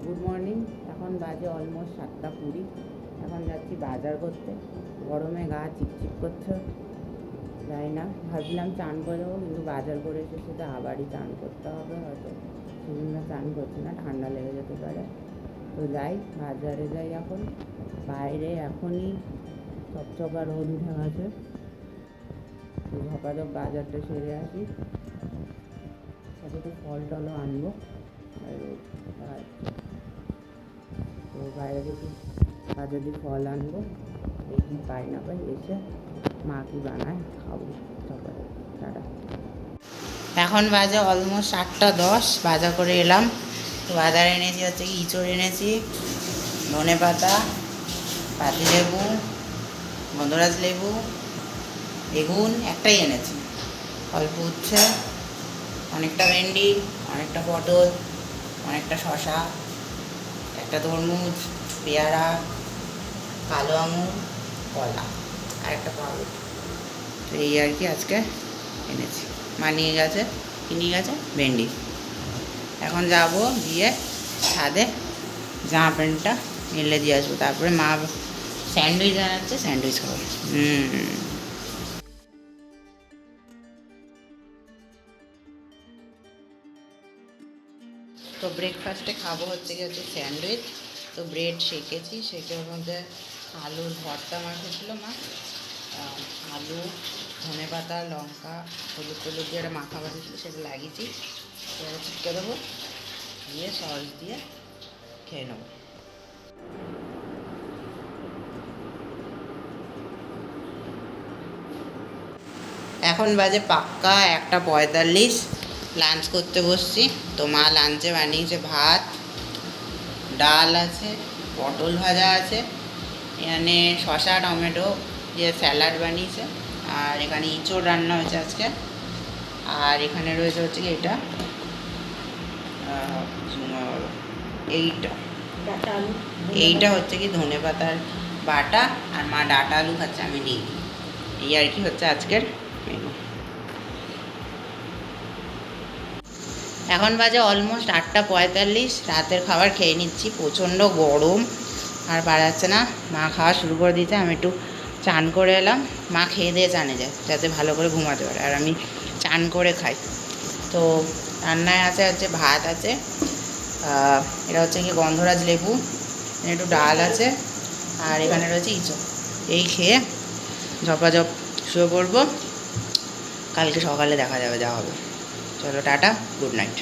Good morning. এখন বাজে almost 7:20। এখন যাচ্ছি বাজার করতে। গরমে গা চিপচিপ করছে, যাই না। ভাবলাম চান করে যাবো, কিন্তু বাজার করে এসে তো আবারই চান করতে হবে, হয়তো সেজন্য চান করছি না, ঠান্ডা লেগে যেতে পারে। তো যাই, বাজারে যাই। এখন বাইরে এখনই চপচপা রোদ উঠে গেছে, তো ঝপাঝপ বাজারটা সেরে আসি। সাথে একটু ফল টলও আনবো। তো বাইরে থেকে বাজার দিয়ে ফল আনবো, দেখি পাই না পাই, এসে মা কি বানায় খাবো। তারপরে টাটা। এখন বাজে অলমোস্ট 8:10, বাজার করে এলাম। তো বাজারে এনেছি হচ্ছে কি ইঁচড় এনেছি, ধনেপাতা, পাতিলেবু, গন্ধরাজ লেবু, বেগুন একটাই এনেছি, অল্প উচ্ছে, অনেকটা ভেন্ডি, অনেকটা পটল, অনেকটা শশা, একটা তরমুজ, পেয়ারা, কালো আঙুর, কলা আর একটা পাউরুটি। তো এই আর কি আজকে এনেছি। মা নিয়ে গেছে ভেন্ডি। এখন যাব, গিয়ে ছাদে জামা প্যান্টটা মেলে দিয়ে আসবো। তারপরে মা স্যান্ডউইচ বানাচ্ছে, স্যান্ডউইচ খাবো। তো ব্রেকফাস্টে খাবো হচ্ছে স্যান্ডউইচ। তো ব্রেড সেঁকেছি, সেঁকে ওর মধ্যে আলুর ভর্তা মাখিয়েছিল মা। আলু, ধনেপাতা, লঙ্কা, হলুদ টলুদ দিয়ে একটা মাখা বানিয়েছিল, সেটা লাগিয়েছি। এবারে চিটকে দেবো, দিয়ে সস দিয়ে খেয়ে নেবো। এখন বাজে পাক্কা 1:45, লাঞ্চ করতে বসছি। তো মা লাঞ্চে বানিয়েছে ভাত, ডাল আছে, পটল ভাজা আছে, এখানে শসা টমেটো দিয়ে স্যালাড বানিয়েছে, আর এখানে ইঁচড় রান্না হয়েছে আজকে। আর এখানে রয়েছে হচ্ছে কি এটা, এইটা হচ্ছে কি ধনেপাতার বাটা, আর মা ডাটা আলু খাচ্ছে, আমি নিই। এই আর কি হচ্ছে আজকের মেনু। এখন বাজে অলমোস্ট 8:45, রাতের খাবার খেয়ে নিচ্ছি। প্রচণ্ড গরম, আর বাড়াচ্ছে না। মা খাওয়া শুরু করে দিয়েছে, আমি একটু চান করে এলাম। মা খেয়ে দিয়ে চানে যায়, যাতে ভালো করে ঘুমাতে পারে, আর আমি চান করে খাই। তো রান্নায় হচ্ছে ভাত আছে, এটা হচ্ছে কি গন্ধরাজ লেবু, একটু ডাল আছে, আর এখানে রয়েছে ইঁচড়। এই খেয়ে ঝপাঝপ শুয়ে পড়বো, কালকে সকালে দেখা যাবে যা হবে। চলো টাটা, গুড নাইট।